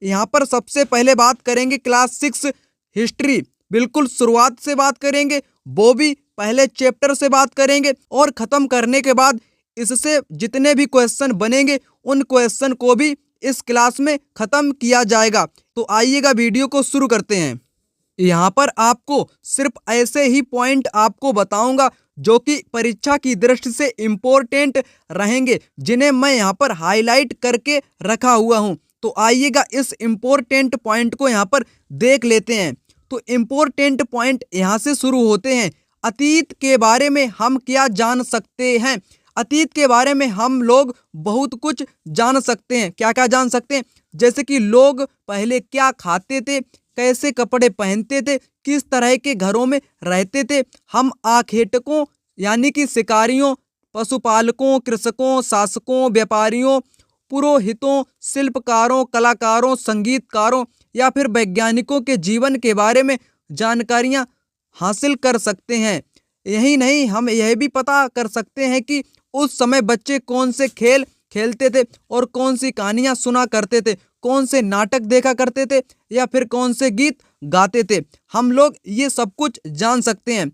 यहाँ पर सबसे पहले बात करेंगे क्लास 6 हिस्ट्री, बिल्कुल शुरुआत से बात करेंगे, वो भी पहले चैप्टर से बात करेंगे और खत्म करने के बाद इससे जितने भी क्वेश्चन बनेंगे उन क्वेश्चन को भी इस क्लास में खत्म किया जाएगा। तो आइएगा वीडियो को शुरू करते हैं। यहाँ पर आपको सिर्फ ऐसे ही पॉइंट आपको बताऊंगा जो कि परीक्षा की दृष्टि से इम्पोर्टेंट रहेंगे, जिन्हें मैं यहाँ पर हाईलाइट करके रखा हुआ हूँ। तो आइएगा इस इम्पोर्टेंट पॉइंट को यहाँ पर देख लेते हैं। तो इम्पोर्टेंट पॉइंट यहाँ से शुरू होते हैं। अतीत के बारे में हम क्या जान सकते हैं? अतीत के बारे में हम लोग बहुत कुछ जान सकते हैं। क्या क्या जान सकते हैं? जैसे कि लोग पहले क्या खाते थे, कैसे कपड़े पहनते थे, किस तरह के घरों में रहते थे। हम आखेटकों यानी कि शिकारियों, पशुपालकों, कृषकों, शासकों, व्यापारियों, पुरोहितों, शिल्पकारों, कलाकारों, संगीतकारों या फिर वैज्ञानिकों के जीवन के बारे में जानकारियां हासिल कर सकते हैं। यही नहीं, हम यह भी पता कर सकते हैं कि उस समय बच्चे कौन से खेल खेलते थे और कौन सी कहानियां सुना करते थे, कौन से नाटक देखा करते थे या फिर कौन से गीत गाते थे। हम लोग ये सब कुछ जान सकते हैं।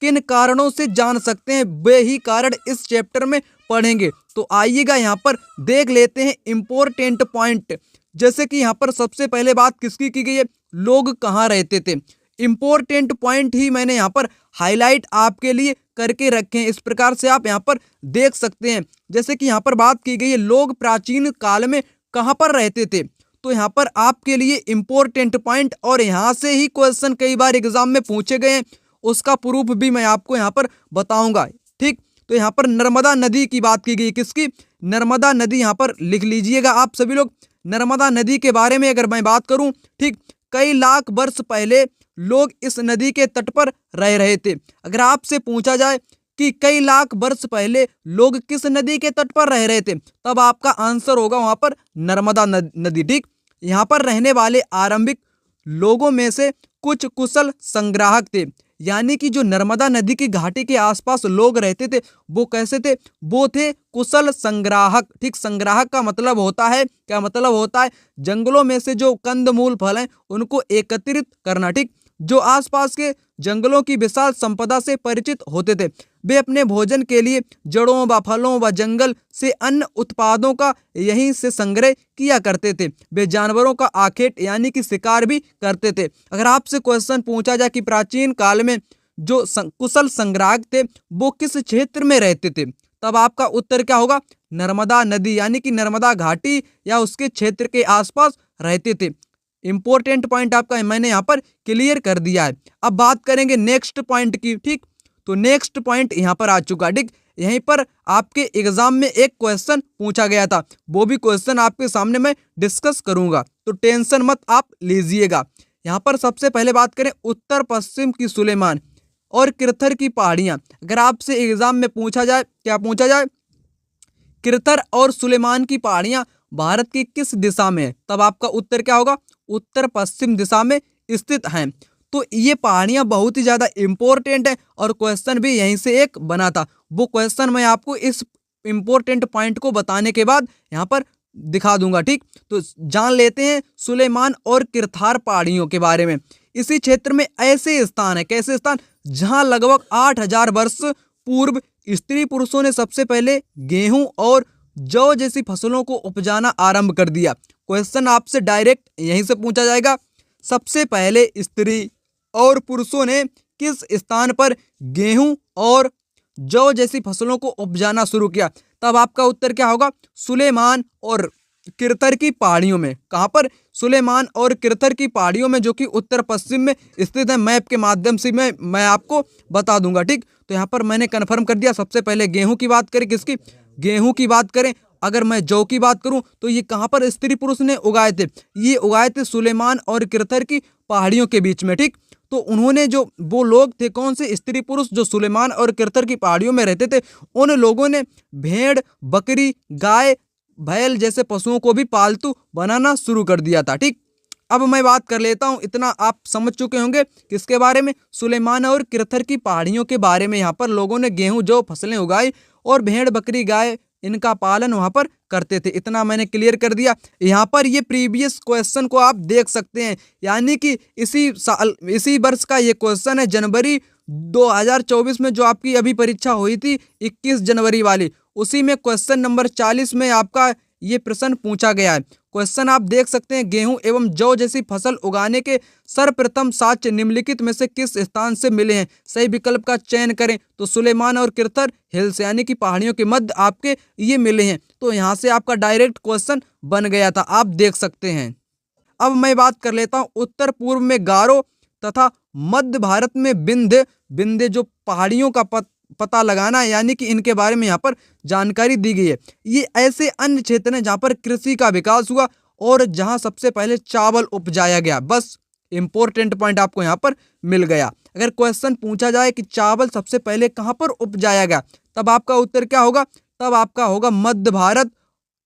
किन कारणों से जान सकते हैं, वे ही कारण इस चैप्टर में पढ़ेंगे। तो आइएगा यहाँ पर देख लेते हैं इम्पोर्टेंट पॉइंट। जैसे कि यहाँ पर सबसे पहले बात किसकी की गई है? लोग कहाँ रहते थे। इम्पोर्टेंट पॉइंट ही मैंने यहाँ पर हाईलाइट आपके लिए करके रखे हैं। इस प्रकार से आप यहाँ पर देख सकते हैं। जैसे कि यहाँ पर बात की गई है लोग प्राचीन काल में कहाँ पर रहते थे। तो यहाँ पर आपके लिए इम्पोर्टेंट पॉइंट, और यहाँ से ही क्वेश्चन कई बार एग्जाम में पूछे गए हैं, उसका प्रूफ भी मैं आपको यहाँ पर बताऊंगा। ठीक, तो यहाँ पर नर्मदा नदी की बात की गई। किसकी? नर्मदा नदी। यहाँ पर लिख लीजिएगा आप सभी लोग। नर्मदा नदी के बारे में अगर मैं बात करूं, ठीक, कई लाख वर्ष पहले लोग इस नदी के तट पर रह रहे थे। अगर आपसे पूछा जाए कि कई लाख वर्ष पहले लोग किस नदी के तट पर रह रहे थे, तब आपका आंसर होगा वहां पर नर्मदा नदी। ठीक, यहाँ पर रहने वाले आरंभिक लोगों में से कुछ कुशल संग्राहक थे। यानी कि जो नर्मदा नदी की घाटी के आसपास लोग रहते थे वो कैसे थे? वो थे कुशल संग्राहक। ठीक, संग्राहक का मतलब होता है, क्या मतलब होता है? जंगलों में से जो कंदमूल फल हैं उनको एकत्रित करना। ठीक, जो आसपास के जंगलों की विशाल संपदा से परिचित होते थे, वे अपने भोजन के लिए जड़ों व फलों व जंगल से अन्य उत्पादों का यहीं से संग्रह किया करते थे। वे जानवरों का आखेट यानी कि शिकार भी करते थे। अगर आपसे क्वेश्चन पूछा जाए कि प्राचीन काल में जो कुशल संग्राहक थे वो किस क्षेत्र में रहते थे, तब आपका उत्तर क्या होगा? नर्मदा नदी यानी कि नर्मदा घाटी या उसके क्षेत्र के आसपास रहते थे। इंपॉर्टेंट पॉइंट आपका मैंने यहाँ पर क्लियर कर दिया है। अब बात करेंगे नेक्स्ट पॉइंट की। ठीक, तो नेक्स्ट पॉइंट यहाँ पर आ चुका। ठीक, यहीं पर आपके एग्जाम में एक क्वेश्चन पूछा गया था, वो भी क्वेश्चन आपके सामने मैं डिस्कस करूंगा, तो टेंशन मत आप लीजिएगा। यहाँ पर सबसे पहले बात करें उत्तर पश्चिम की सुलेमान और किरथर की पहाड़ियां। अगर आपसे एग्जाम में पूछा जाए, क्या पूछा जाए? किरथर और सुलेमान की पहाड़ियां भारत की किस दिशा में है, तब आपका उत्तर क्या होगा? उत्तर पश्चिम दिशा में स्थित हैं। तो ये पहाड़ियां बहुत ही ज्यादा इंपॉर्टेंट है और क्वेश्चन भी यहीं से एक बना था। वो क्वेश्चन मैं आपको इस इंपॉर्टेंट पॉइंट को बताने के बाद यहाँ पर दिखा दूंगा। ठीक, तो जान लेते हैं सुलेमान और किरथार पहाड़ियों के बारे में। इसी क्षेत्र में ऐसे स्थान है, कैसे स्थान, जहां लगभग 8000 वर्ष पूर्व स्त्री पुरुषों ने सबसे पहले गेहूं और जौ जैसी फसलों को उपजाना आरंभ कर दिया। क्वेश्चन आपसे डायरेक्ट यहीं से पूछा जाएगा, सबसे पहले स्त्री और पुरुषों ने किस स्थान पर गेहूं और जौ जैसी फसलों को उपजाना शुरू किया, तब आपका उत्तर क्या होगा? सुलेमान और किरथर की पहाड़ियों में। कहां पर? सुलेमान और किरथर की पहाड़ियों में, जो कि उत्तर पश्चिम में स्थित है। मैप के माध्यम से मैं आपको बता दूंगा। ठीक, तो यहाँ पर मैंने कंफर्म कर दिया। सबसे पहले गेहूं की बात करें, किसकी? गेहूं की बात करें। अगर मैं जौ की बात करूं तो ये कहां पर स्त्री पुरुष ने उगाए थे? ये उगाए थे सुलेमान और किरथर की पहाड़ियों के बीच में। ठीक, तो उन्होंने जो वो लोग थे, कौन से स्त्री पुरुष जो सुलेमान और किरथर की पहाड़ियों में रहते थे, उन लोगों ने भेड़, बकरी, गाय, बैल जैसे पशुओं को भी पालतू बनाना शुरू कर दिया था। ठीक, अब मैं बात कर लेता हूं, इतना आप समझ चुके होंगे किसके बारे में? सुलेमान और किरथर की पहाड़ियों के बारे में। यहाँ पर लोगों ने गेहूं, जौ फसलें उगाई और भेड़, बकरी, गाय, इनका पालन वहां पर करते थे। इतना मैंने क्लियर कर दिया। यहाँ पर ये प्रीवियस क्वेश्चन को आप देख सकते हैं, यानी कि इसी वर्ष का ये क्वेश्चन है, जनवरी 2024 में जो आपकी अभी परीक्षा हुई थी 21 जनवरी वाली, उसी में क्वेश्चन नंबर 40 में आपका ये प्रश्न पूछा गया है। क्वेश्चन आप देख सकते हैं, गेहूं एवं जौ जैसी फसल उगाने के सर्वप्रथम साक्ष्य निम्नलिखित में से किस स्थान से मिले हैं? सही विकल्प का चयन करें। तो सुलेमान और किरथर हिल्स यानी कि पहाड़ियों के मध्य आपके ये मिले हैं। तो यहाँ से आपका डायरेक्ट क्वेश्चन बन गया था, आप देख सकते हैं। अब मैं बात कर लेता हूँ उत्तर पूर्व में गारो तथा मध्य भारत में विंध्य जो पहाड़ियों का पता लगाना है, यानी कि इनके बारे में यहाँ पर जानकारी दी गई है। ये ऐसे अन्य क्षेत्र हैं जहाँ पर कृषि का विकास हुआ और जहाँ सबसे पहले चावल उपजाया गया। बस इंपॉर्टेंट पॉइंट आपको यहाँ पर मिल गया। अगर क्वेश्चन पूछा जाए कि चावल सबसे पहले कहाँ पर उपजाया गया, तब आपका उत्तर क्या होगा? तब आपका होगा मध्य भारत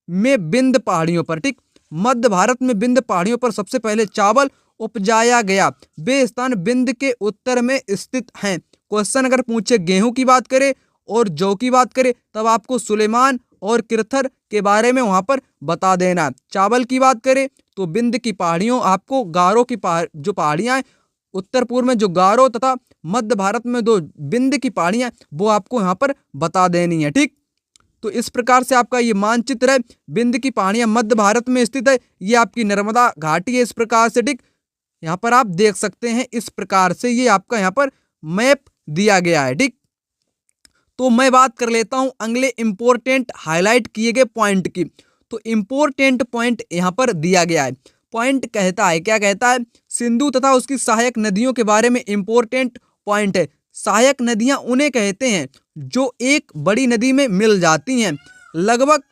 में विंध्य पहाड़ियों पर। ठीक, मध्य भारत में विंध्य पहाड़ियों पर सबसे पहले चावल उपजाया गया। वे स्थान विंध्य के उत्तर में स्थित हैं। क्वेश्चन अगर पूछे गेहूं की बात करें और जौ की बात करें, तब आपको सुलेमान और किरथर के बारे में वहां पर बता देना। चावल की बात करें तो विंध्य की पहाड़ियों, आपको गारो की जो पहाड़ियां हैं उत्तर पूर्व में, जो गारो तथा मध्य भारत में दो विंध्य की पहाड़ियां, वो आपको यहाँ पर बता देनी है। ठीक, तो इस प्रकार से आपका ये मानचित्र है। विंध्य की पहाड़ियां मध्य भारत में स्थित है। ये आपकी नर्मदा घाटी है इस प्रकार से। ठीक, यहाँ पर आप देख सकते हैं इस प्रकार से ये आपका यहाँ पर मैप दिया गया है। ठीक, तो मैं बात कर लेता हूं अगले इंपॉर्टेंट हाईलाइट किए गए पॉइंट की। तो इंपॉर्टेंट पॉइंट यहां पर दिया गया है। पॉइंट कहता है, क्या कहता है? सिंधु तथा उसकी सहायक नदियों के बारे में इंपॉर्टेंट पॉइंट है। सहायक नदियां उन्हें कहते हैं जो एक बड़ी नदी में मिल जाती हैं। लगभग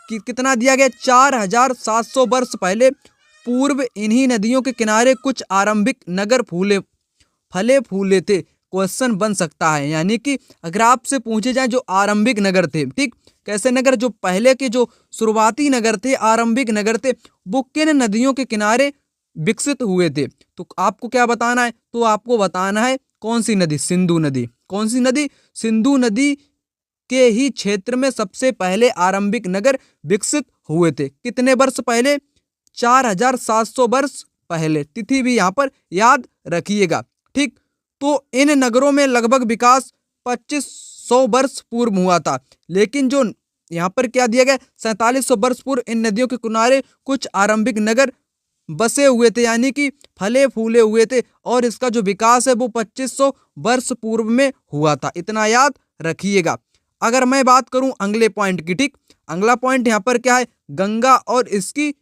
कितना दिया गया? 4700 वर्ष पहले पूर्व इन्हीं नदियों के किनारे कुछ आरंभिक नगर फले फूले थे। क्वेश्चन बन सकता है, यानी कि अगर आपसे पूछे जाए जो आरंभिक नगर थे, ठीक, कैसे नगर? जो पहले के जो शुरुआती नगर थे, आरंभिक नगर थे, वो किन नदियों के किनारे विकसित हुए थे? तो आपको क्या बताना है? तो आपको बताना है कौन सी नदी? सिंधु नदी। कौन सी नदी? सिंधु नदी के ही क्षेत्र में सबसे पहले आरंभिक नगर विकसित हुए थे। कितने वर्ष पहले? 4700 वर्ष पहले। तिथि भी यहाँ पर याद रखिएगा। ठीक, तो इन नगरों में लगभग विकास 2500 वर्ष पूर्व हुआ था। लेकिन जो यहाँ पर क्या दिया गया? 4700 वर्ष पूर्व इन नदियों के किनारे कुछ आरंभिक नगर बसे हुए थे, यानी कि फले फूले हुए थे, और इसका जो विकास है वो 2500 वर्ष पूर्व में हुआ था। इतना याद रखिएगा। अगर मैं बात करूं अगले पॉइंट की, ठीक, अगला पॉइंट यहाँ पर क्या है? गंगा और इसकी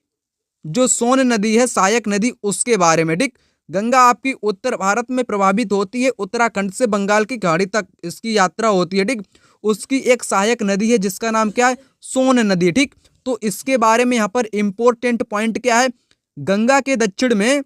जो सोन नदी है, सहायक नदी, उसके बारे में। ठीक, गंगा आपकी उत्तर भारत में प्रभावित होती है, उत्तराखंड से बंगाल की खाड़ी तक इसकी यात्रा होती है। ठीक, उसकी एक सहायक नदी है जिसका नाम क्या है? सोन नदी। ठीक, तो इसके बारे में यहाँ पर इंपॉर्टेंट पॉइंट क्या है? गंगा के दक्षिण में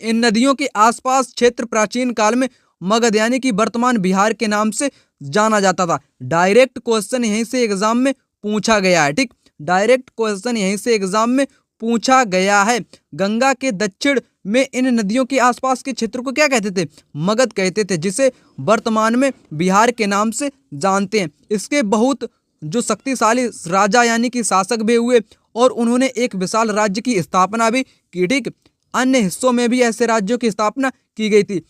इन नदियों के आसपास क्षेत्र प्राचीन काल में मगध यानी कि वर्तमान बिहार के नाम से जाना जाता था। डायरेक्ट क्वेश्चन यहीं से एग्जाम में पूछा गया है। ठीक, डायरेक्ट क्वेश्चन यहीं से एग्जाम में पूछा गया है। गंगा के दक्षिण में इन नदियों के आसपास के क्षेत्र को क्या कहते थे? मगध कहते थे, जिसे वर्तमान में बिहार के नाम से जानते हैं। इसके बहुत जो शक्तिशाली राजा यानी कि शासक भी हुए और उन्होंने एक विशाल राज्य की स्थापना भी की। ठीक, अन्य हिस्सों में भी ऐसे राज्यों की स्थापना की गई थी।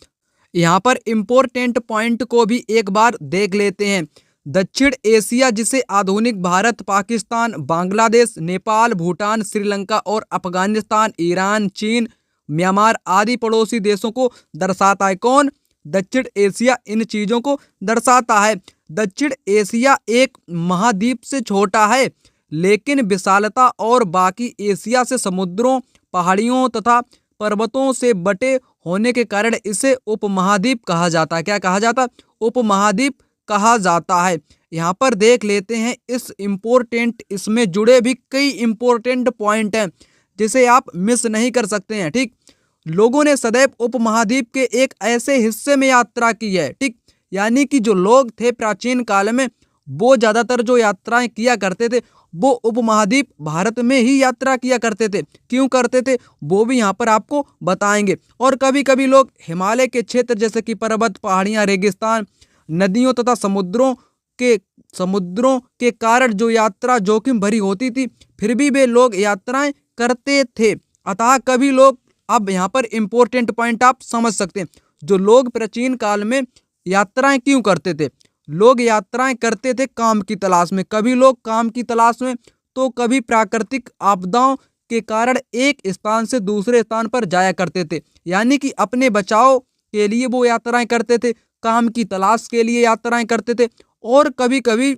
यहाँ पर इंपॉर्टेंट पॉइंट को भी एक बार देख लेते हैं। दक्षिण एशिया, जिसे आधुनिक भारत, पाकिस्तान, बांग्लादेश, नेपाल, भूटान, श्रीलंका और अफगानिस्तान, ईरान, चीन, म्यांमार आदि पड़ोसी देशों को दर्शाता है। कौन? दक्षिण एशिया इन चीजों को दर्शाता है। दक्षिण एशिया एक महाद्वीप से छोटा है, लेकिन विशालता और बाकी एशिया से समुद्रों, पहाड़ियों तथा पर्वतों से बटे होने के कारण इसे उपमहाद्वीप कहा जाता है। क्या कहा जाता? उपमहाद्वीप कहा जाता है। यहाँ पर देख लेते हैं इस इम्पोर्टेंट, इसमें जुड़े भी कई इम्पोर्टेंट पॉइंट हैं जिसे आप मिस नहीं कर सकते हैं। ठीक, लोगों ने सदैव उपमहाद्वीप के एक ऐसे हिस्से में यात्रा की है। ठीक, यानी कि जो लोग थे प्राचीन काल में, वो ज्यादातर जो यात्राएं किया करते थे वो उपमहाद्वीप भारत में ही यात्रा किया करते थे। क्यों करते थे वो भी यहाँ पर आपको बताएंगे। और कभी कभी लोग हिमालय के क्षेत्र जैसे कि पर्वत, पहाड़ियाँ, रेगिस्तान, नदियों तथा समुद्रों के समुद्रों के कारण जो यात्रा जोखिम भरी होती थी, फिर भी वे लोग यात्राएं करते थे। अतः कभी लोग, अब यहाँ पर इम्पोर्टेंट पॉइंट आप समझ सकते हैं, जो लोग प्राचीन काल में यात्राएं क्यों करते थे। लोग यात्राएं करते थे काम की तलाश में, कभी लोग काम की तलाश में, तो कभी प्राकृतिक आपदाओं के कारण एक स्थान से दूसरे स्थान पर जाया करते थे, यानी कि अपने बचाव के लिए वो यात्राएं करते थे, काम की तलाश के लिए यात्राएं करते थे, और कभी कभी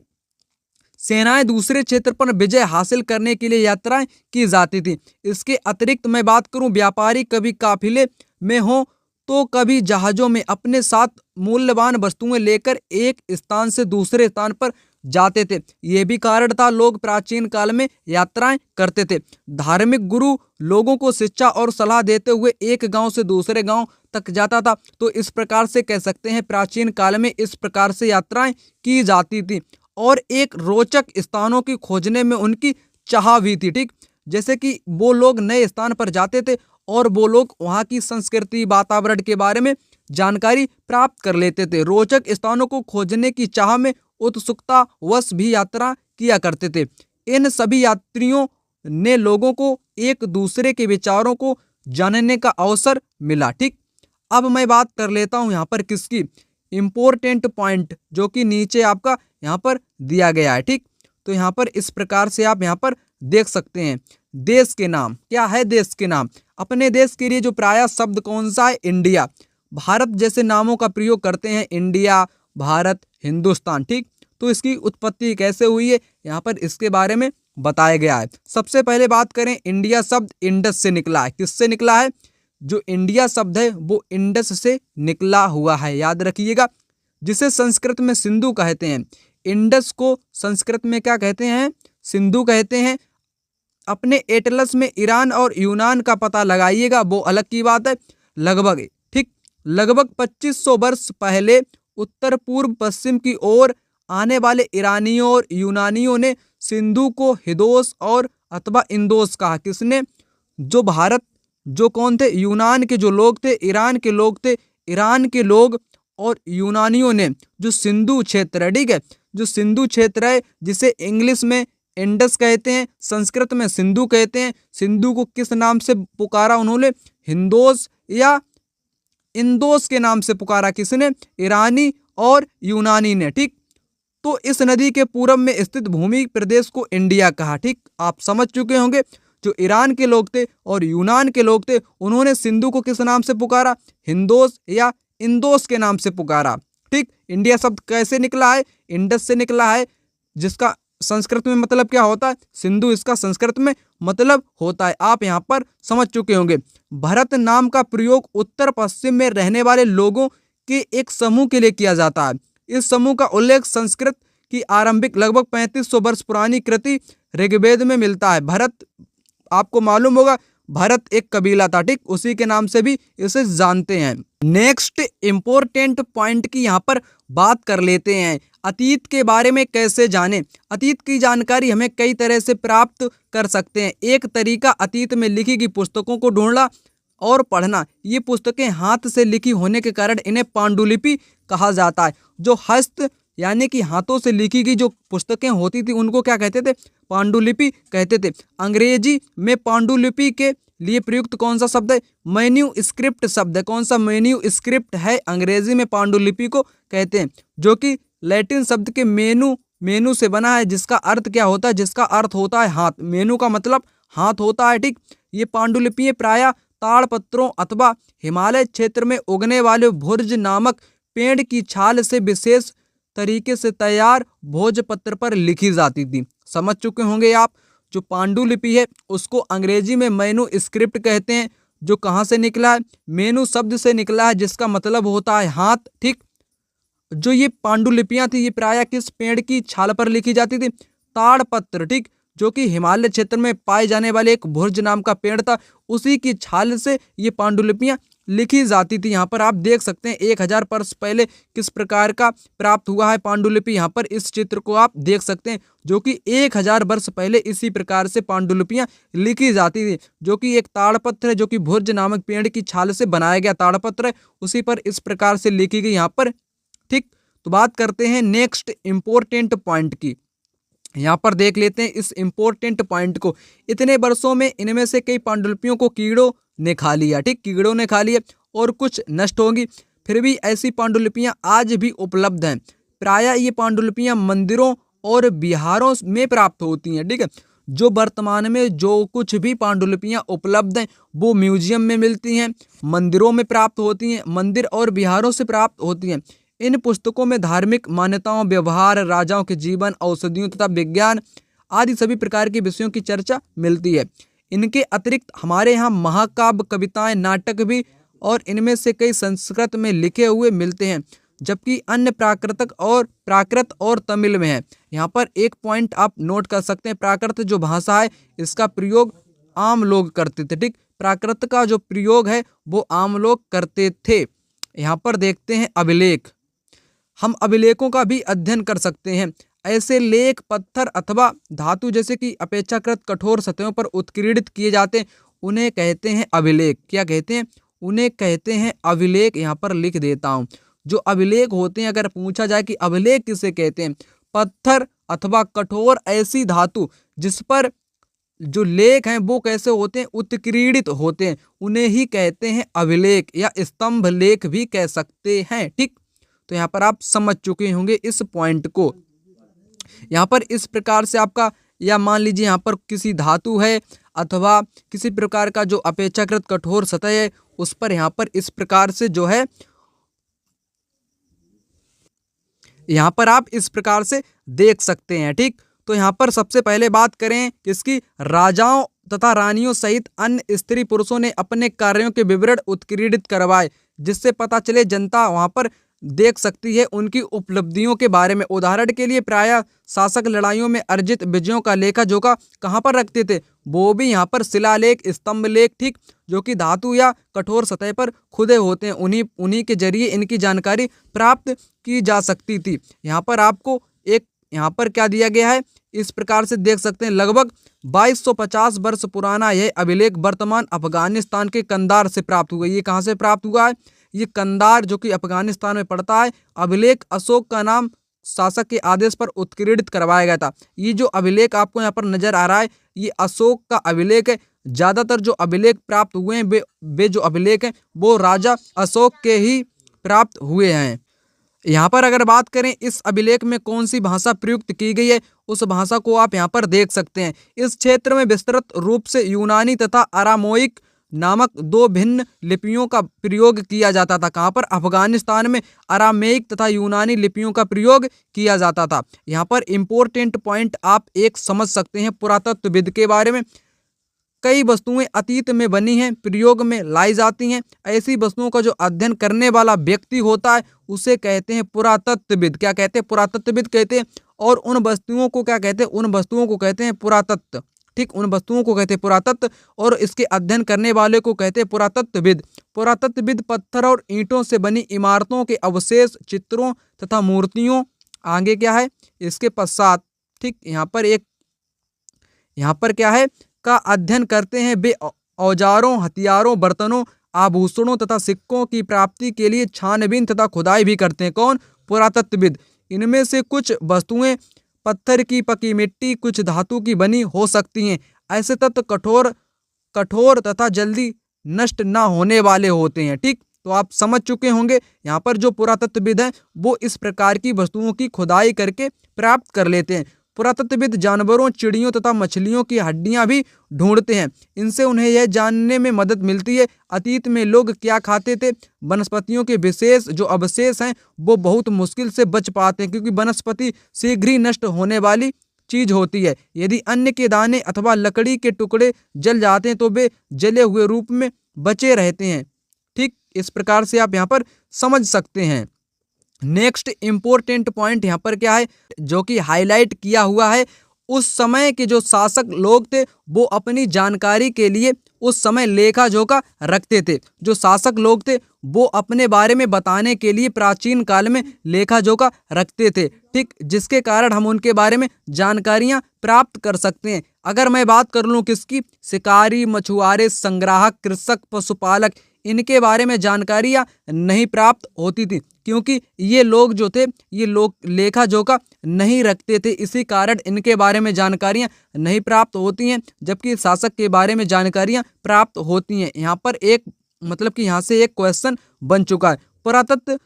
सेनाएं दूसरे क्षेत्र पर विजय हासिल करने के लिए यात्राएं की जाती थी। इसके अतिरिक्त मैं बात करूं, व्यापारी कभी काफिले में हो तो कभी जहाजों में अपने साथ मूल्यवान वस्तुएं लेकर एक स्थान से दूसरे स्थान पर जाते थे। ये भी कारण था लोग प्राचीन काल में यात्राएं करते थे। धार्मिक गुरु लोगों को शिक्षा और सलाह देते हुए एक गांव से दूसरे गांव तक जाता था। तो इस प्रकार से कह सकते हैं प्राचीन काल में इस प्रकार से यात्राएं की जाती थी, और एक रोचक स्थानों की खोजने में उनकी चाह भी थी। ठीक, जैसे कि वो लोग नए स्थान पर जाते थे और वो लोग वहाँ की संस्कृति, वातावरण के बारे में जानकारी प्राप्त कर लेते थे। रोचक स्थानों को खोजने की चाह में उत्सुकता वश भी यात्रा किया करते थे। इन सभी यात्रियों ने लोगों को एक दूसरे के विचारों को जानने का अवसर मिला। ठीक, अब मैं बात कर लेता हूँ यहाँ पर किसकी, इम्पोर्टेंट पॉइंट जो कि नीचे आपका यहाँ पर दिया गया है। ठीक, तो यहाँ पर इस प्रकार से आप यहाँ पर देख सकते हैं। देश के नाम क्या है, देश के नाम, अपने देश के लिए जो प्रायः शब्द कौन सा है, इंडिया। भारत जैसे नामों का प्रयोग करते हैं, इंडिया, भारत, हिंदुस्तान। ठीक, तो इसकी उत्पत्ति कैसे हुई है, यहाँ पर इसके बारे में बताया गया है। सबसे पहले बात करें, इंडिया शब्द इंडस से निकला है। किससे निकला है, जो इंडिया शब्द है वो इंडस से निकला हुआ है, याद रखिएगा, जिसे संस्कृत में सिंधु कहते हैं। इंडस को संस्कृत में क्या कहते हैं, सिंधु कहते हैं। अपने एटलस में ईरान और यूनान का पता लगाइएगा, वो अलग की बात है। लगभग, ठीक, लगभग 2500 वर्ष पहले उत्तर पूर्व पश्चिम की ओर आने वाले ईरानियों और यूनानियों ने सिंधु को हिदोस और अथवा इंदोस कहा। किसने, जो भारत, जो कौन थे, यूनान के जो लोग थे, ईरान के लोग थे, ईरान के लोग और यूनानियों ने जो सिंधु क्षेत्र है, ठीक है, जो सिंधु क्षेत्र है जिसे इंग्लिश में इंडस कहते हैं, संस्कृत में सिंधु कहते हैं, सिंधु को किस नाम से पुकारा उन्होंने, हिंदोस या इंदोस के नाम से पुकारा। किसने, ईरानी और यूनानी ने। ठीक, तो इस नदी के पूरब में स्थित भूमि प्रदेश को इंडिया कहा। ठीक, आप समझ चुके होंगे, जो ईरान के लोग थे और यूनान के लोग थे, उन्होंने सिंधु को किस नाम से पुकारा, हिंदोस या इंदोस के नाम से पुकारा। ठीक, इंडिया शब्द कैसे निकला है, इंडस से निकला है, जिसका संस्कृत में मतलब क्या होता है, सिंधु, इसका संस्कृत में मतलब होता है। आप यहाँ पर समझ चुके होंगे। भारत नाम का प्रयोग उत्तर पश्चिम में रहने वाले लोगों के एक समूह के लिए किया जाता है। इस समूह का उल्लेख संस्कृत की आरंभिक लगभग 3500 वर्ष पुरानी कृति ऋग्वेद में मिलता है। भरत, आपको मालूम होगा, भारत एक कबीला था। ठीक, उसी के नाम से भी इसे जानते हैं। नेक्स्ट इंपॉर्टेंट पॉइंट की यहाँ पर बात कर लेते हैं, अतीत के बारे में कैसे जानें। अतीत की जानकारी हमें कई तरह से प्राप्त कर सकते हैं। एक तरीका अतीत में लिखी गई पुस्तकों को ढूंढना और पढ़ना। ये पुस्तकें हाथ से लिखी होने के कारण इन्हें पांडुलिपि कहा जाता है। जो हस्त यानी कि हाथों से लिखी गई जो पुस्तकें होती थी उनको क्या कहते थे, पांडुलिपि कहते थे। अंग्रेजी में पांडुलिपि के लिए प्रयुक्त कौन सा शब्द है, मेन्यू स्क्रिप्ट शब्द है। कौन सा, मेन्यू स्क्रिप्ट है, अंग्रेजी में पांडुलिपि को कहते हैं, जो कि लैटिन शब्द के मेनू से बना है, जिसका अर्थ क्या होता है, जिसका अर्थ होता है हाथ। मेनू का मतलब हाथ होता है। ठीक, ये पांडुलिपियां प्रायः ताड़पत्रों अथवा हिमालय क्षेत्र में उगने वाले भुर्ज नामक पेड़ की छाल से विशेष तरीके से तैयार भोजपत्र पर लिखी जाती थी। समझ चुके होंगे आप। जो पांडुलिपि है उसको अंग्रेजी में मेनू स्क्रिप्ट कहते हैं, जो कहाँ से निकला है, मेनू शब्द से निकला है, जिसका मतलब होता है हाथ। ठीक, जो ये पांडुलिपियां थी ये प्रायः किस पेड़ की छाल पर लिखी जाती थी, ताड़पत्र। ठीक, जो कि हिमालय क्षेत्र में पाए जाने वाले एक भुर्ज नाम का पेड़ था, उसी की छाल से ये पांडुलिपियां लिखी जाती थी। यहाँ पर आप देख सकते हैं 1000 वर्ष पहले किस प्रकार का प्राप्त हुआ है पांडुलिपि। यहाँ पर इस चित्र को आप देख सकते हैं, जो कि 1000 वर्ष पहले इसी प्रकार से पांडुलिपियां लिखी जाती थी, जो कि एक ताड़पत्र है, जो कि भुर्ज नामक पेड़ की छाल से बनाया गया ताड़पत्र है, उसी पर इस प्रकार से लिखी गई यहाँ पर। ठीक, तो बात करते हैं नेक्स्ट इम्पोर्टेंट पॉइंट की। यहाँ पर देख लेते हैं इस इम्पोर्टेंट पॉइंट को। इतने वर्षों में इनमें से कई पांडुलिपियों को कीड़ों ने खा लिया, ठीक, कीड़ों ने खा लिया और कुछ नष्ट होंगी, फिर भी ऐसी पांडुलिपियाँ आज भी उपलब्ध हैं। प्रायः ये पांडुलिपियाँ मंदिरों और विहारों में प्राप्त होती हैं, ठीक है। जो वर्तमान में जो कुछ भी पांडुलिपियाँ उपलब्ध हैं वो म्यूजियम में मिलती हैं, मंदिरों में प्राप्त होती हैं, मंदिर और विहारों से प्राप्त होती हैं। इन पुस्तकों में धार्मिक मान्यताओं, व्यवहार, राजाओं के जीवन, औषधियों तथा विज्ञान आदि सभी प्रकार के विषयों की चर्चा मिलती है। इनके अतिरिक्त हमारे यहाँ महाकाव्य, कविताएं, नाटक भी और इनमें से कई संस्कृत में लिखे हुए मिलते हैं, जबकि अन्य प्राकृत और तमिल में है। यहाँ पर एक पॉइंट आप नोट कर सकते हैं, प्राकृत जो भाषा है इसका प्रयोग आम लोग करते थे, ठीक, प्राकृत का जो प्रयोग है वो आम लोग करते थे। यहाँ पर देखते हैं अभिलेख। हम अभिलेखों का भी अध्ययन कर सकते हैं। ऐसे लेख पत्थर अथवा धातु जैसे कि अपेक्षाकृत कठोर सतहों पर उत्कीर्णित किए जाते हैं, उन्हें कहते हैं अभिलेख। क्या कहते हैं? उन्हें कहते हैं अभिलेख। यहाँ पर लिख देता हूँ। जो अभिलेख होते हैं, अगर पूछा जाए कि अभिलेख किसे कहते हैं, पत्थर अथवा कठोर ऐसी धातु जिस पर जो लेख हैं वो कैसे होते हैं, उत्कीर्णित होते हैं, उन्हें ही कहते हैं अभिलेख या स्तंभ लेख भी कह सकते हैं, ठीक। तो यहाँ पर आप समझ चुके होंगे इस पॉइंट को। यहाँ पर इस प्रकार से आपका, या मान लीजिए यहाँ पर किसी धातु है अथवा किसी प्रकार का जो अपेक्षाकृत कठोर सतह है, उस पर यहाँ पर इस प्रकार से जो है, यहाँ पर आप इस प्रकार से देख सकते हैं, ठीक। तो यहाँ पर सबसे पहले बात करें किसकी, राजाओं तथा रानियों सहित अन्य स्त्री पुरुषों ने अपने कार्यों के विवरण उत्कीर्णित करवाए, जिससे पता चले जनता वहाँ पर देख सकती है उनकी उपलब्धियों के बारे में। उदाहरण के लिए प्रायः शासक लड़ाइयों में अर्जित विजयों का लेखा जोखा कहाँ पर रखते थे, वो भी यहाँ पर शिलालेख, स्तंभ लेख, ठीक, जो कि धातु या कठोर सतह पर खुदे होते हैं। उन्हीं के जरिए इनकी जानकारी प्राप्त की जा सकती थी। यहाँ पर आपको एक, यहाँ पर क्या दिया गया है, इस प्रकार से देख सकते हैं। लगभग 2250 वर्ष पुराना यह अभिलेख वर्तमान अफगानिस्तान के कंधार से प्राप्त हुआ। ये कहाँ से प्राप्त हुआ है? ये कंधार जो कि अफगानिस्तान में पड़ता है। अभिलेख अशोक का नाम शासक के आदेश पर उत्कीर्णित करवाया गया था। ये जो अभिलेख आपको यहाँ पर नजर आ रहा है, ये अशोक का अभिलेख है। ज्यादातर जो अभिलेख प्राप्त हुए हैं वे जो अभिलेख हैं वो राजा अशोक के ही प्राप्त हुए हैं। यहाँ पर अगर बात करें इस अभिलेख में कौन सी भाषा प्रयुक्त की गई है, उस भाषा को आप यहाँ पर देख सकते हैं। इस क्षेत्र में विस्तृत रूप से यूनानी तथा अरामोइक नामक दो भिन्न लिपियों का प्रयोग किया जाता था। कहाँ पर? अफगानिस्तान में अरामेइक तथा यूनानी लिपियों का प्रयोग किया जाता था। यहाँ पर इम्पोर्टेंट पॉइंट आप एक समझ सकते हैं पुरातत्वविद के बारे में। कई वस्तुएं अतीत में बनी हैं, प्रयोग में लाई जाती हैं। ऐसी वस्तुओं का जो अध्ययन करने वाला व्यक्ति होता है उसे कहते हैं पुरातत्वविद। क्या कहते हैं? पुरातत्वविद कहते हैं। और उन वस्तुओं को क्या कहते हैं? उन वस्तुओं को कहते हैं पुरातत्व, ठीक, उन वस्तुओं को कहते हैं पुरातत्व और इसके अध्ययन करने वाले को कहते हैं पुरातत्वविद। पुरातत्वविद पत्थर और ईंटों से बनी इमारतों के अवशेष, चित्रों तथा मूर्तियों, आगे क्या है इसके पश्चात, ठीक, यहाँ पर क्या है का अध्ययन करते हैं। वे औजारों, हथियारों, बर्तनों, आभूषणों तथा सिक्कों की प्राप्ति के लिए छानबीन तथा खुदाई भी करते हैं। कौन? पुरातत्वविद। इनमें से कुछ वस्तुएं पत्थर की, पकी मिट्टी, कुछ धातु की बनी हो सकती हैं। ऐसे तत्व कठोर तथा जल्दी नष्ट न होने वाले होते हैं, ठीक। तो आप समझ चुके होंगे यहाँ पर जो पुरातत्वविद हैं वो इस प्रकार की वस्तुओं की खुदाई करके प्राप्त कर लेते हैं। पुरातत्वविद जानवरों, चिड़ियों तथा मछलियों की हड्डियां भी ढूंढते हैं। इनसे उन्हें यह जानने में मदद मिलती है अतीत में लोग क्या खाते थे। वनस्पतियों के विशेष जो अवशेष हैं वो बहुत मुश्किल से बच पाते हैं, क्योंकि वनस्पति शीघ्र ही नष्ट होने वाली चीज होती है। यदि अन्न के दाने अथवा लकड़ी के टुकड़े जल जाते हैं तो वे जले हुए रूप में बचे रहते हैं, ठीक। इस प्रकार से आप यहाँ पर समझ सकते हैं। नेक्स्ट इम्पोर्टेंट पॉइंट यहाँ पर क्या है जो कि हाईलाइट किया हुआ है, उस समय के जो शासक लोग थे वो अपनी जानकारी के लिए उस समय लेखा जोखा रखते थे। जो शासक लोग थे वो अपने बारे में बताने के लिए प्राचीन काल में लेखा जोखा रखते थे, ठीक, जिसके कारण हम उनके बारे में जानकारियां प्राप्त कर सकते हैं। अगर मैं बात कर लूँ किसकी, शिकारी, मछुआरे, संग्राहक, कृषक, पशुपालक, इनके बारे में जानकारियाँ नहीं प्राप्त होती थी, क्योंकि ये लोग जो थे ये लोग लेखा जोखा नहीं रखते थे, इसी कारण इनके बारे में जानकारियाँ नहीं प्राप्त होती हैं, जबकि शासक के बारे में जानकारियाँ प्राप्त होती हैं। यहाँ पर एक मतलब कि यहाँ से एक क्वेश्चन बन चुका है। पुरातत्व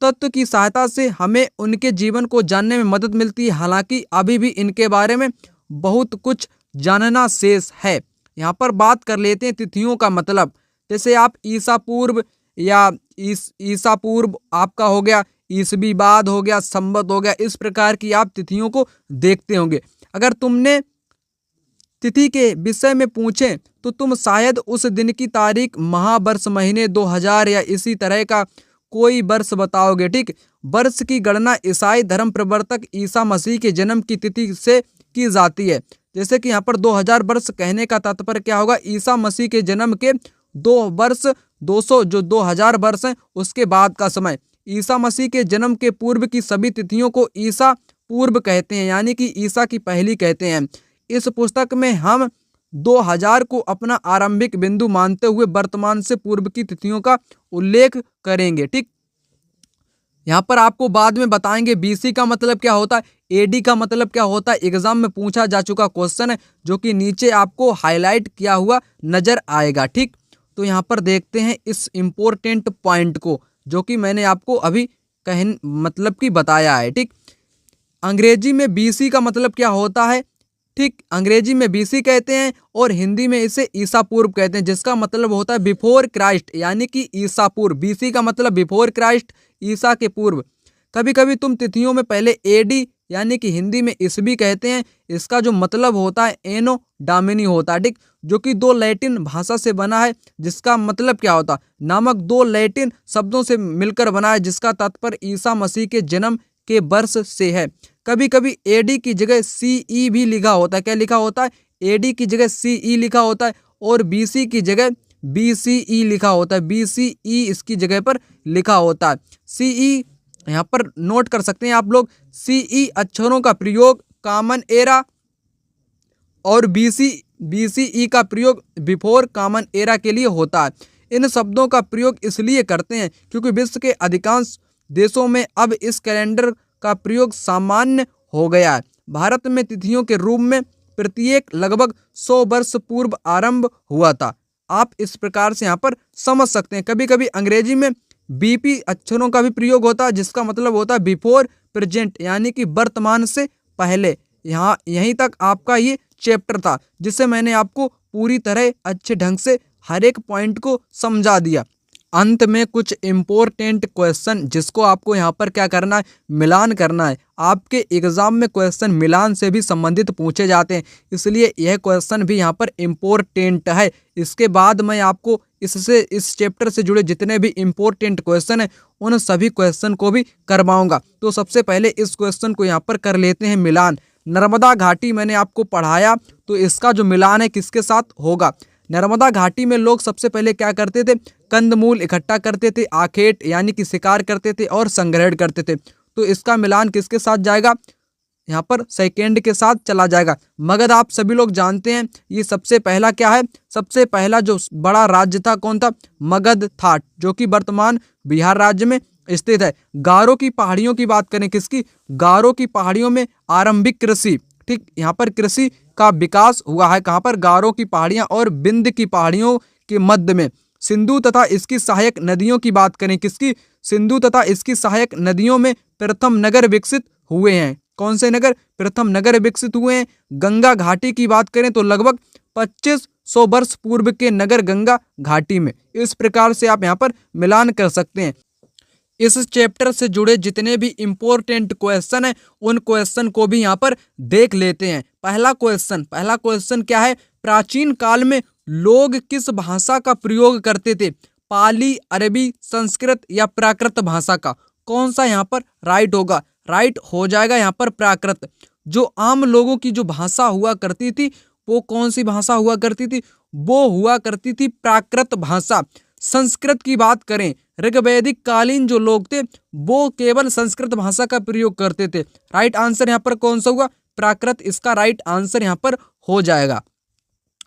तत्व की सहायता से हमें उनके जीवन को जानने में मदद मिलती है, हालांकि अभी भी इनके बारे में बहुत कुछ जानना शेष है। यहाँ पर बात कर लेते हैं तिथियों का मतलब। जैसे आप ईसा पूर्व या ईसा पूर्व आपका हो गया, ईसवी बाद हो गया, संवत हो गया, इस प्रकार की आप तिथियों को देखते होंगे। अगर तुमने तिथि के विषय में पूछें तो तुम शायद उस दिन की तारीख, माह, वर्ष, महीने, 2000 या इसी तरह का कोई वर्ष बताओगे। ठीक, वर्ष की गणना ईसाई धर्म प्रवर्तक ईसा मसीह के जन्म की तिथि से की जाती है। जैसे कि यहाँ पर 2000 वर्ष कहने का तात्पर्य क्या होगा, ईसा मसीह के जन्म के 200 जो 2000 वर्ष हैं उसके बाद का समय। ईसा मसीह के जन्म के पूर्व की सभी तिथियों को ईसा पूर्व कहते हैं, यानी कि ईसा की पहली कहते हैं। इस पुस्तक में हम 2000 को अपना आरंभिक बिंदु मानते हुए वर्तमान से पूर्व की तिथियों का उल्लेख करेंगे। ठीक, यहाँ पर आपको बाद में बताएंगे बीसी का मतलब क्या होता है, एडी का मतलब क्या होता है। एग्जाम में पूछा जा चुका क्वेश्चन है, जो कि नीचे आपको हाईलाइट किया हुआ नजर आएगा। ठीक, तो यहाँ पर देखते हैं इस इम्पोर्टेंट पॉइंट को, जो कि मैंने आपको अभी मतलब कि बताया है। ठीक, अंग्रेजी में बीसी का मतलब क्या होता है। ठीक, अंग्रेजी में बीसी कहते हैं और हिंदी में इसे ईसा पूर्व कहते हैं, जिसका मतलब होता है बिफोर क्राइस्ट, यानी कि ईसा पूर्व। बीसी का मतलब बिफोर क्राइस्ट, ईसा के पूर्व। कभी कभी तुम तिथियों में पहले एडी यानी कि हिंदी में ईसवी कहते हैं, इसका जो मतलब होता है एनो डामिनी होता है। ठीक, जो कि 2 लैटिन भाषा से बना है, जिसका मतलब क्या होता है, नामक 2 लैटिन शब्दों से मिलकर बना है, जिसका तात्पर्य ईसा मसीह के जन्म के वर्ष से है। कभी कभी एडी की जगह सीई भी लिखा होता है। क्या लिखा होता है, एडी की जगह सीई लिखा होता है, और बीसी की जगह बीसीई लिखा होता है। बीसीई इसकी जगह पर लिखा होता है। सीई यहाँ पर नोट कर सकते हैं आप लोग, सीई अक्षरों का प्रयोग कॉमन एरा और बीसीई का प्रयोग बिफोर कॉमन एरा के लिए होता है। इन शब्दों का प्रयोग इसलिए करते हैं क्योंकि विश्व के अधिकांश देशों में अब इस कैलेंडर का प्रयोग सामान्य हो गया है। भारत में तिथियों के रूप में प्रत्येक लगभग 100 वर्ष पूर्व आरंभ हुआ था। आप इस प्रकार से यहाँ पर समझ सकते हैं। कभी कभी अंग्रेजी में बीपी अक्षरों का भी प्रयोग होता है, जिसका मतलब होता है बिफोर प्रेजेंट, यानी कि वर्तमान से पहले। यहीं तक आपका ये चैप्टर था, जिससे मैंने आपको पूरी तरह अच्छे ढंग से हर एक पॉइंट को समझा दिया। अंत में कुछ इम्पोर्टेंट क्वेश्चन, जिसको आपको यहाँ पर क्या करना है, मिलान करना है। आपके एग्जाम में क्वेश्चन मिलान से भी संबंधित पूछे जाते हैं, इसलिए यह क्वेश्चन भी यहाँ पर इम्पोर्टेंट है। इसके बाद मैं आपको इस चैप्टर से जुड़े जितने भी इम्पोर्टेंट क्वेश्चन हैं उन सभी क्वेश्चन को भी करवाऊंगा। तो सबसे पहले इस क्वेश्चन को यहाँ पर कर लेते हैं मिलान। नर्मदा घाटी मैंने आपको पढ़ाया, तो इसका जो मिलान है किसके साथ होगा। नर्मदा घाटी में लोग सबसे पहले क्या करते थे, कंदमूल इकट्ठा करते थे, आखेट यानी कि शिकार करते थे और संग्रहण करते थे। तो इसका मिलान किसके साथ जाएगा, यहाँ पर सेकेंड के साथ चला जाएगा। मगध आप सभी लोग जानते हैं, ये सबसे पहला क्या है, सबसे पहला जो बड़ा राज्य था कौन था, मगध था, जो कि वर्तमान बिहार राज्य में स्थित है। गारो की पहाड़ियों की बात करें, किसकी, गारो की पहाड़ियों में आरंभिक कृषि, ठीक, यहाँ पर कृषि का विकास हुआ है। कहाँ पर, गारो की पहाड़ियां और विंध्य की पहाड़ियों के मध्य में। सिंधु तथा इसकी सहायक नदियों की बात करें, किसकी, सिंधु तथा इसकी सहायक नदियों में प्रथम नगर विकसित हुए हैं। कौन से नगर, प्रथम नगर विकसित हुए हैं। गंगा घाटी की बात करें तो लगभग 2500 वर्ष पूर्व के नगर गंगा घाटी में। इस प्रकार से आप यहाँ पर मिलान कर सकते हैं। इस चैप्टर से जुड़े जितने भी इम्पोर्टेंट क्वेश्चन हैं उन क्वेश्चन को भी यहाँ पर देख लेते हैं। पहला क्वेश्चन क्या है, प्राचीन काल में लोग किस भाषा का प्रयोग करते थे, पाली, अरबी, संस्कृत या प्राकृत भाषा का। कौन सा यहाँ पर राइट होगा, राइट हो जाएगा यहाँ पर प्राकृत। जो आम लोगों की जो भाषा हुआ करती थी वो कौन सी भाषा हुआ करती थी, वो हुआ करती थी प्राकृत भाषा। संस्कृत की बात करें, ऋग्वैदिक कालीन जो लोग थे वो केवल संस्कृत भाषा का प्रयोग करते थे। राइट आंसर यहाँ पर कौन सा हुआ, प्राकृत, इसका राइट आंसर यहाँ पर हो जाएगा।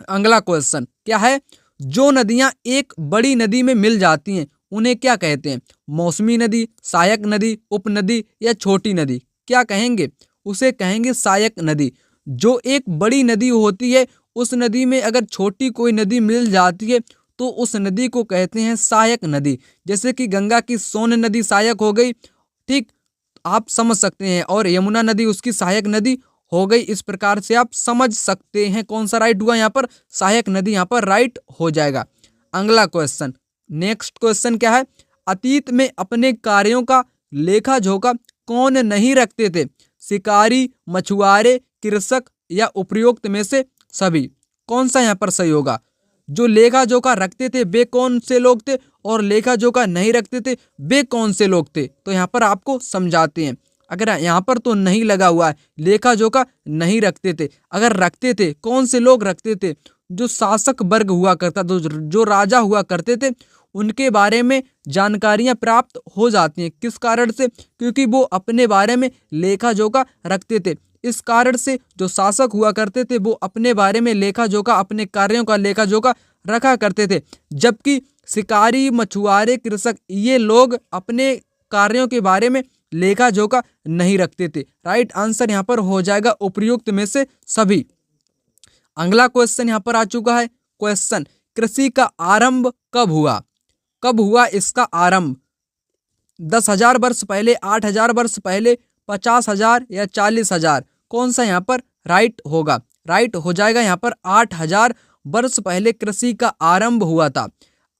अगला क्वेश्चन क्या है, जो नदियां एक बड़ी नदी में मिल जाती हैं उन्हें क्या कहते हैं? मौसमी नदी, सहायक नदी, उपनदी या छोटी नदी? क्या कहेंगे? उसे कहेंगे सहायक नदी। जो एक बड़ी नदी होती है उस नदी में अगर छोटी कोई नदी मिल जाती है तो उस नदी को कहते हैं सहायक नदी। जैसे कि गंगा की सोन नदी सहायक हो गई, ठीक, आप समझ सकते हैं, और यमुना नदी उसकी सहायक नदी हो गई। इस प्रकार से आप समझ सकते हैं कौन सा राइट हुआ यहाँ पर, सहायक नदी यहाँ पर राइट हो जाएगा। अगला क्वेश्चन, नेक्स्ट क्वेश्चन क्या है? अतीत में अपने कार्यों का लेखा जोखा कौन नहीं रखते थे? शिकारी, मछुआरे, कृषक या उपयुक्त में से सभी? कौन सा यहाँ पर सही होगा? जो लेखा जोखा रखते थे वे कौन से लोग थे और लेखा जोखा नहीं रखते थे वे कौन से लोग थे? तो यहाँ पर आपको समझाते हैं। अगर यहाँ पर तो नहीं लगा हुआ है, लेखा जोखा नहीं रखते थे। अगर रखते थे, कौन से लोग रखते थे? जो शासक वर्ग हुआ करता था, जो राजा हुआ करते थे, उनके बारे में जानकारियां प्राप्त हो जाती हैं। किस कारण से? क्योंकि वो अपने बारे में लेखा जोखा रखते थे। इस कारण से जो शासक हुआ करते थे वो अपने बारे में लेखा जोखा, अपने कार्यों का लेखा जोखा रखा करते थे। जबकि शिकारी, मछुआरे, कृषक ये लोग अपने कार्यों के बारे में लेखा जोखा नहीं रखते थे। राइट आंसर यहाँ पर हो जाएगा उपयुक्त में से सभी। अगला क्वेश्चन यहाँ पर आ चुका है। क्वेश्चन, कृषि का आरंभ कब हुआ? कब हुआ इसका आरंभ? 10,000 वर्ष पहले, 8,000 वर्ष पहले, 50,000 या 40,000? कौन सा यहाँ पर राइट होगा? राइट हो जाएगा यहाँ पर 8,000 वर्ष पहले कृषि का आरंभ हुआ था।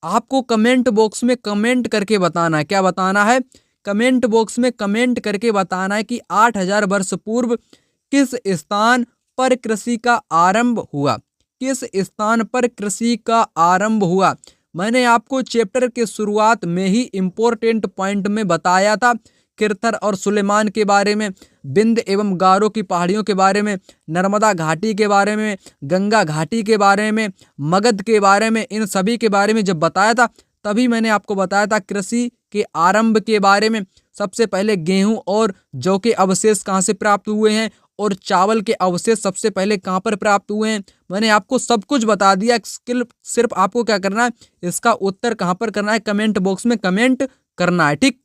आपको कमेंट बॉक्स में कमेंट करके बताना है। क्या बताना है? कमेंट बॉक्स में कमेंट करके बताना है कि 8,000 वर्ष पूर्व किस स्थान पर कृषि का आरंभ हुआ? किस स्थान पर कृषि का आरंभ हुआ? मैंने आपको चैप्टर के शुरुआत में ही इम्पोर्टेंट पॉइंट में बताया था, किरथर और सुलेमान के बारे में, बिंद एवं गारो की पहाड़ियों के बारे में, नर्मदा घाटी के बारे में, गंगा घाटी के बारे में, मगध के बारे में। इन सभी के बारे में जब बताया था तभी मैंने आपको बताया था कृषि के आरंभ के बारे में। सबसे पहले गेहूं और जौ के अवशेष कहाँ से प्राप्त हुए हैं और चावल के अवशेष सबसे पहले कहाँ पर प्राप्त हुए हैं। मैंने आपको सब कुछ बता दिया। सिर्फ आपको क्या करना है, इसका उत्तर कहाँ पर करना है, कमेंट बॉक्स में कमेंट करना है, ठीक।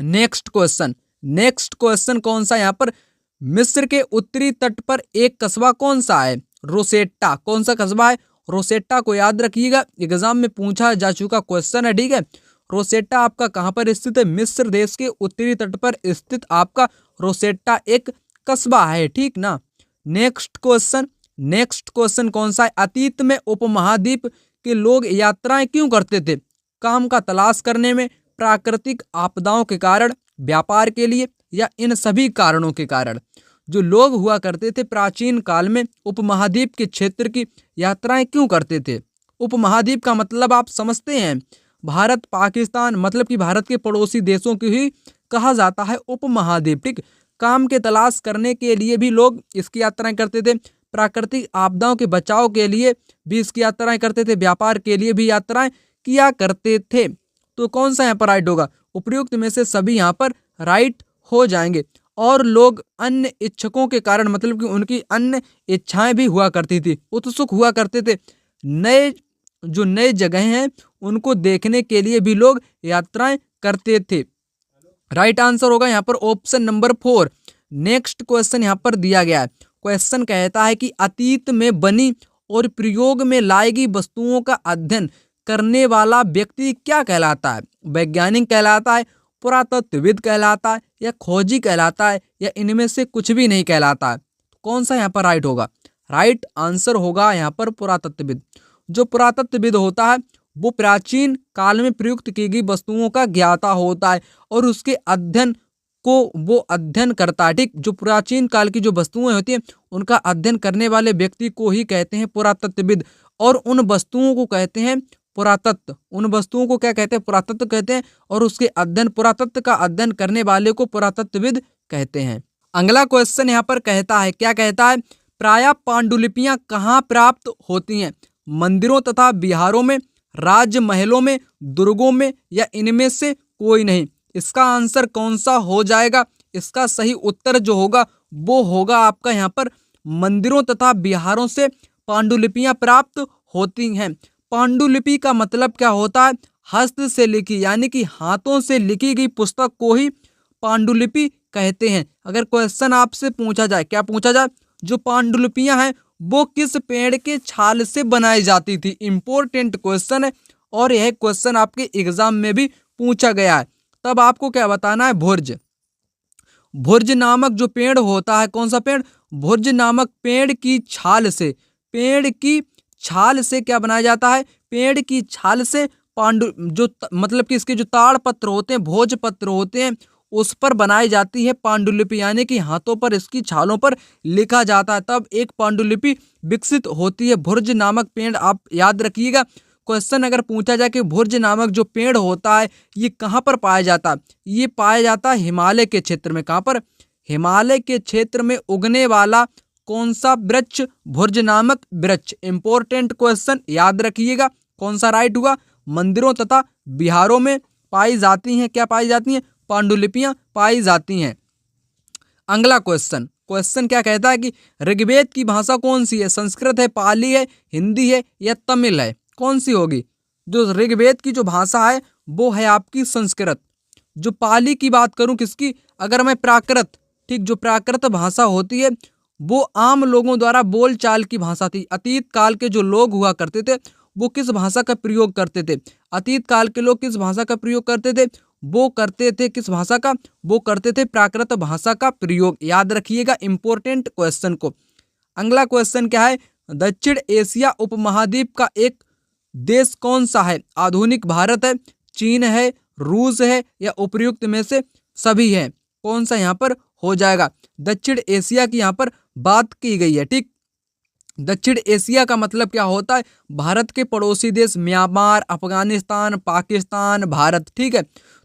नेक्स्ट क्वेश्चन, नेक्स्ट क्वेश्चन कौन सा यहाँ पर? मिस्र के उत्तरी तट पर एक कस्बा कौन सा है? रोसेट्टा। कौन सा कस्बा है? रोसेट्टा को याद रखिएगा, एग्जाम में पूछा जा चुका क्वेश्चन है, ठीक है। रोसेट्टा आपका कहाँ पर स्थित है? मिस्र देश के उत्तरी तट पर स्थित आपका रोसेट्टा एक कस्बा है, ठीक ना। नेक्स्ट क्वेश्चन, नेक्स्ट क्वेश्चन कौन सा है? अतीत में उपमहाद्वीप के लोग यात्राएं क्यों करते थे? काम का तलाश करने में, प्राकृतिक आपदाओं के कारण, व्यापार के लिए, या इन सभी कारणों के कारण जो लोग हुआ करते थे प्राचीन काल में उपमहाद्वीप के क्षेत्र की यात्राएं क्यों करते थे? उपमहाद्वीप का मतलब आप समझते हैं, भारत, पाकिस्तान, मतलब कि भारत के पड़ोसी देशों की ही कहा जाता है उपमहाद्वीप, ठीक। काम के तलाश करने के लिए भी लोग इसकी यात्राएं करते थे, प्राकृतिक आपदाओं के बचाव के लिए भी इसकी यात्राएं करते थे, व्यापार के लिए भी यात्राएं किया करते थे। तो कौन सा यहाँ पर राइट होगा? उपयुक्त में से सभी यहाँ पर राइट हो जाएंगे। और लोग अन्य इच्छकों के कारण, मतलब कि उनकी अन्य इच्छाएं भी हुआ करती थी, उत्सुक हुआ करते थे, नए जगह हैं उनको देखने के लिए भी लोग यात्राएं करते थे। राइट आंसर होगा यहाँ पर ऑप्शन नंबर 4। नेक्स्ट क्वेश्चन यहाँ पर दिया गया है। क्वेश्चन कहता है कि अतीत में बनी और प्रयोग में लाई गई वस्तुओं का अध्ययन करने वाला व्यक्ति क्या कहलाता है? वैज्ञानिक कहलाता है, पुरातत्वविद कहलाता है, या खोजी कहलाता है, या इनमें से कुछ भी नहीं कहलाता है? कौन सा यहाँ पर राइट होगा? राइट आंसर होगा यहाँ पर पुरातत्वविद। जो पुरातत्वविद होता है वो प्राचीन काल में प्रयुक्त की गई वस्तुओं का ज्ञाता होता है और उसके अध्ययन को वो अध्ययन करता है, ठीक। जो प्राचीन काल की जो वस्तुएं होती हैं उनका अध्ययन करने वाले व्यक्ति को ही कहते हैं पुरातत्वविद, और उन वस्तुओं को कहते हैं पुरातत्व। उन वस्तुओं को क्या कहते हैं? पुरातत्व कहते हैं, और उसके अध्ययन, पुरातत्व का अध्ययन करने वाले को पुरातत्वविद कहते हैं। अगला क्वेश्चन यहाँ पर कहता है, क्या कहता है? प्रायः पांडुलिपियां कहाँ प्राप्त होती हैं? मंदिरों तथा विहारों में, राजमहलों में, दुर्गों में, या इनमें से कोई नहीं? इसका आंसर कौन सा हो जाएगा? इसका सही उत्तर जो होगा वो होगा आपका यहाँ पर मंदिरों तथा विहारों से पांडुलिपियां प्राप्त होती हैं। पांडुलिपि का मतलब क्या होता है? हस्त से लिखी यानी कि हाथों से लिखी गई पुस्तक को ही पांडुलिपि कहते हैं। अगर क्वेश्चन आपसे पूछा जाए, क्या पूछा जाए? जो पांडुलिपियां हैं वो किस पेड़ के छाल से बनाई जाती थी? इंपॉर्टेंट क्वेश्चन है और यह क्वेश्चन आपके एग्जाम में भी पूछा गया है। तब आपको क्या बताना है? भुर्ज। भुर्ज नामक जो पेड़ होता है, कौन सा पेड़? भुर्ज नामक पेड़ की छाल से, पेड़ की छाल से क्या बनाया जाता है? पेड़ की छाल से पांडु जो मतलब कि इसके जो ताड़ पत्र होते हैं, भोज पत्र होते हैं, उस पर बनाई जाती है पांडुलिपि, यानी कि हाथों पर इसकी छालों पर लिखा जाता है, तब एक पांडुलिपि विकसित होती है। भुर्ज नामक पेड़ आप याद रखिएगा। क्वेश्चन अगर पूछा जाए कि भुर्ज नामक जो पेड़ होता है ये कहाँ पर पाया जाता है? ये पाया जाता है हिमालय के क्षेत्र में। कहाँ पर? हिमालय के क्षेत्र में उगने वाला कौन सा वृक्ष? भुर्ज नामक वृक्ष। इंपॉर्टेंट क्वेश्चन याद रखिएगा। कौन सा राइट हुआ? मंदिरों तथा विहारों में पाई जाती हैं, क्या पाई जाती हैं? पांडुलिपियां पाई जाती हैं। अगला क्वेश्चन, क्वेश्चन क्या कहता है कि ऋग्वेद की भाषा कौन सी है? संस्कृत है, पाली है, हिंदी है या तमिल है? कौन सी होगी? जो ऋग्वेद की जो भाषा है वो है आपकी संस्कृत। जो पाली की बात करूं किसकी? अगर मैं प्राकृत, ठीक, जो प्राकृत भाषा होती है वो आम लोगों द्वारा बोलचाल की भाषा थी। अतीत काल के जो लोग हुआ करते थे वो किस भाषा का प्रयोग करते थे? अतीत काल के लोग किस भाषा का प्रयोग करते थे? वो करते थे किस भाषा का? वो करते थे प्राकृत भाषा का प्रयोग। याद रखिएगा इंपॉर्टेंट क्वेश्चन को। अगला क्वेश्चन क्या है? दक्षिण एशिया उपमहाद्वीप का एक देश कौन सा है? आधुनिक भारत है, चीन है, रूस है या उपयुक्त में से सभी है? कौन सा यहाँ पर हो जाएगा? दक्षिण एशिया की यहाँ पर बात की गई है। ठीक, दक्षिण एशिया का मतलब क्या होता है? भारत के पड़ोसी देश म्यांमार, अफगानिस्तान, पाकिस्तान, भारत। ठीक है,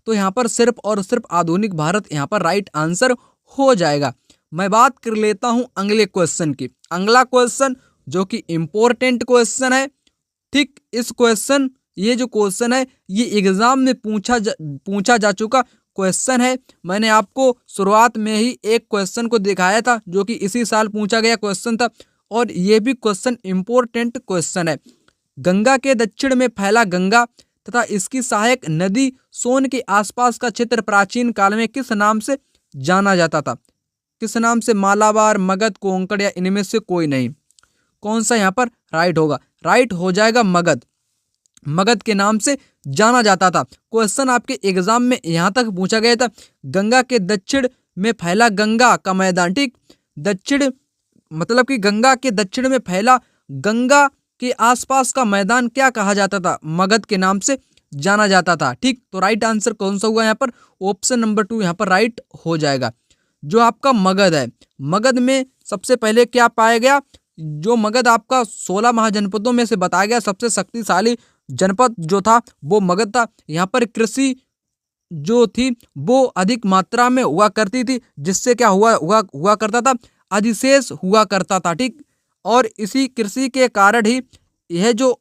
तो यहाँ पर सिर्फ और सिर्फ आधुनिक भारत यहाँ पर राइट आंसर हो जाएगा। मैं बात कर लेता हूँ अगले क्वेश्चन की। अगला क्वेश्चन जो कि इंपॉर्टेंट क्वेश्चन है, ठीक, इस क्वेश्चन, ये जो क्वेश्चन है ये एग्जाम में पूछा जा चुका क्वेश्चन है। मैंने आपको शुरुआत में ही एक क्वेश्चन को दिखाया था जो कि इसी साल पूछा गया क्वेश्चन था और ये भी क्वेश्चन इंपॉर्टेंट क्वेश्चन है। गंगा के दक्षिण में फैला गंगा तथा इसकी सहायक नदी सोन के आसपास का क्षेत्र प्राचीन काल में किस नाम से जाना जाता था? किस नाम से? मालाबार, मगध, कोंकण या इनमें से कोई नहीं? कौन सा यहाँ पर राइट होगा? राइट हो जाएगा मगध। मगध के नाम से जाना जाता था। क्वेश्चन आपके एग्जाम में यहाँ तक पूछा गया था, गंगा के दक्षिण में फैला गंगा का मैदान। ठीक, दक्षिण मतलब कि गंगा के दक्षिण में फैला गंगा के आसपास का मैदान क्या कहा जाता था? मगध के नाम से जाना जाता था। ठीक, तो राइट आंसर कौन सा हुआ यहाँ पर? ऑप्शन नंबर 2 यहाँ पर राइट हो जाएगा। जो आपका मगध है, मगध में सबसे पहले क्या पाया गया? जो मगध आपका 16 महाजनपदों में से बताया गया सबसे शक्तिशाली जनपद जो था वो मगध था। यहाँ पर कृषि जो थी वो अधिक मात्रा में हुआ करती थी, जिससे क्या हुआ करता था? अधिशेष हुआ करता था। ठीक, और इसी कृषि के कारण ही यह जो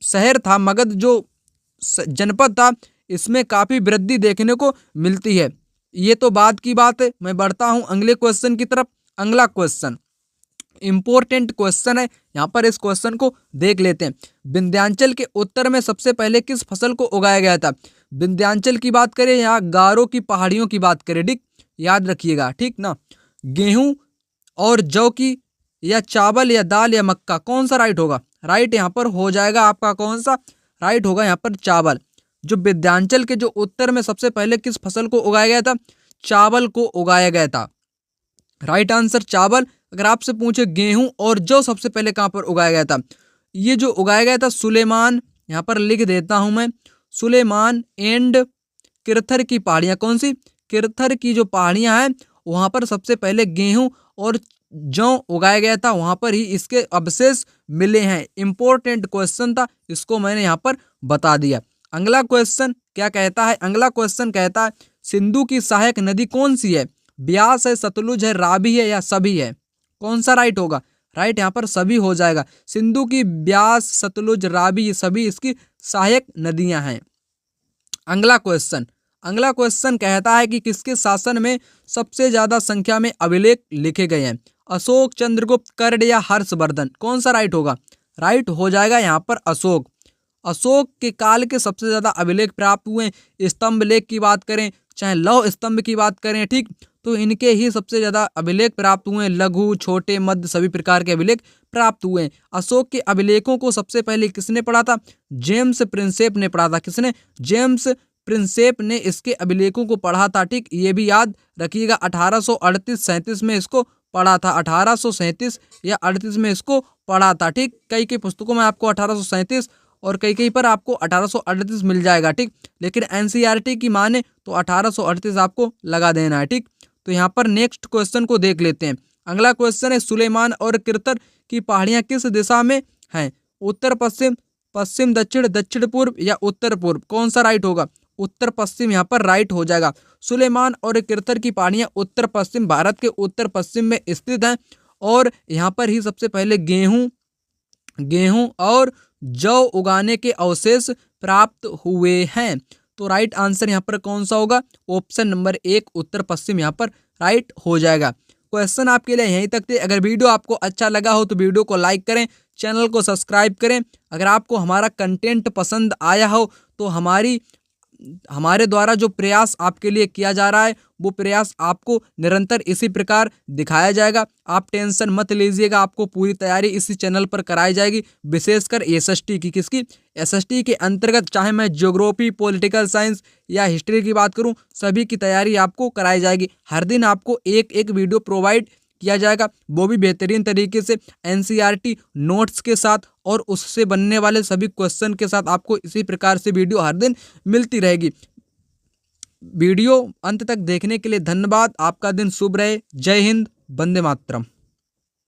शहर था मगध, जो जनपद था, इसमें काफी वृद्धि देखने को मिलती है। ये तो बाद की बात है। मैं बढ़ता हूं अगले क्वेश्चन की तरफ। अगला क्वेश्चन इंपॉर्टेंट क्वेश्चन है, यहाँ पर इस क्वेश्चन को देख लेते हैं। विंध्याचल के उत्तर में सबसे पहले किस फसल को उगाया गया था? विंध्याचल की बात करें या गारो की पहाड़ियों की बात करें? ठीक, याद रखिएगा, ठीक ना। गेहूं और जौ की, या चावल या दाल या मक्का? कौन सा राइट होगा? राइट यहाँ पर हो जाएगा आपका कौन सा? राइट होगा यहाँ पर चावल। जो विंध्याचल के जो उत्तर में सबसे पहले किस फसल को उगाया गया था? चावल को उगाया गया था। राइट आंसर चावल। अगर आपसे पूछे गेहूं और जौ सबसे पहले कहां पर उगाया गया था? ये जो उगाया गया था सुलेमान, यहाँ पर लिख देता हूं मैं, सुलेमान एंड किरथर की पहाड़ियां। कौन सी? किरथर की जो पहाड़ियां हैं वहां पर सबसे पहले गेहूं और जौ उगाया गया था, वहां पर ही इसके अवशेष मिले हैं। इंपॉर्टेंट क्वेश्चन था, इसको मैंने यहाँ पर बता दिया। अगला क्वेश्चन क्या कहता है? अगला क्वेश्चन कहता है सिंधु की सहायक नदी कौन सी है? ब्यास है, सतलुज है, रावी है या सभी है? कौन सा राइट होगा? राइट यहाँ पर सभी हो जाएगा। सिंधु की ब्यास, सतलुज, रावी ये सभी इसकी सहायक नदियां हैं। अगला क्वेश्चन कहता है कि किसके शासन में सबसे ज्यादा संख्या में अभिलेख लिखे गए हैं? अशोक, चंद्रगुप्त, कर्ण या हर्षवर्धन? कौन सा राइट होगा? राइट हो जाएगा यहाँ पर अशोक। अशोक के काल के सबसे ज्यादा अभिलेख प्राप्त हुए स्तंभ लेख की बात करें, चाहे लौह स्तंभ की बात करें, ठीक, तो इनके ही सबसे ज्यादा अभिलेख प्राप्त हुए। लघु, छोटे, मध्य सभी प्रकार के अभिलेख प्राप्त हुए। अशोक के अभिलेखों को सबसे पहले किसने पढ़ा था? जेम्स प्रिंसेप ने पढ़ा था। किसने? जेम्स प्रिंसेप ने इसके अभिलेखों को पढ़ा था, ठीक, ये भी याद रखिएगा। 1838-37 में इसको पढ़ा था, 1837 या 38 में इसको पढ़ा था, ठीक। कई कई पुस्तकों में आपको 1837 और कई कई पर आपको 1838 मिल जाएगा, ठीक, लेकिन एनसीईआरटी की माने तो 1838 आपको लगा देना है, ठीक। तो यहाँ पर नेक्स्ट क्वेश्चन को देख लेते हैं। अगला क्वेश्चन है, सुलेमान और किरतर की पहाड़ियां किस दिशा में हैं? उत्तर पश्चिम, पश्चिम दक्षिण, दक्षिण पूर्व या उत्तर पूर्व? कौन सा राइट होगा? उत्तर पश्चिम यहाँ पर राइट हो जाएगा। सुलेमान और किरतर की पहाड़ियां उत्तर पश्चिम, भारत के उत्तर पश्चिम में स्थित हैं और यहाँ पर ही सबसे पहले गेहूं और जौ उगाने के अवशेष प्राप्त हुए हैं। तो राइट आंसर यहाँ पर कौन सा होगा? ऑप्शन नंबर 1 उत्तर पश्चिम यहाँ पर राइट हो जाएगा। क्वेश्चन आपके लिए यहीं तक थे। अगर वीडियो आपको अच्छा लगा हो तो वीडियो को लाइक करें, चैनल को सब्सक्राइब करें। अगर आपको हमारा कंटेंट पसंद आया हो तो हमारे द्वारा जो प्रयास आपके लिए किया जा रहा है वो प्रयास आपको निरंतर इसी प्रकार दिखाया जाएगा। आप टेंशन मत लीजिएगा, आपको पूरी तैयारी इसी चैनल पर कराई जाएगी। विशेषकर एसएसटी की, किसकी? एसएसटी के अंतर्गत चाहे मैं ज्योग्राफी, पॉलिटिकल साइंस या हिस्ट्री की बात करूं, सभी की तैयारी आपको कराई जाएगी। हर दिन आपको एक एक वीडियो प्रोवाइड किया जाएगा, वो भी बेहतरीन तरीके से एनसीईआरटी नोट्स के साथ और उससे बनने वाले सभी क्वेश्चन के साथ आपको इसी प्रकार से वीडियो हर दिन मिलती रहेगी। वीडियो अंत तक देखने के लिए धन्यवाद। आपका दिन शुभ रहे। जय हिंद, वंदे मातरम।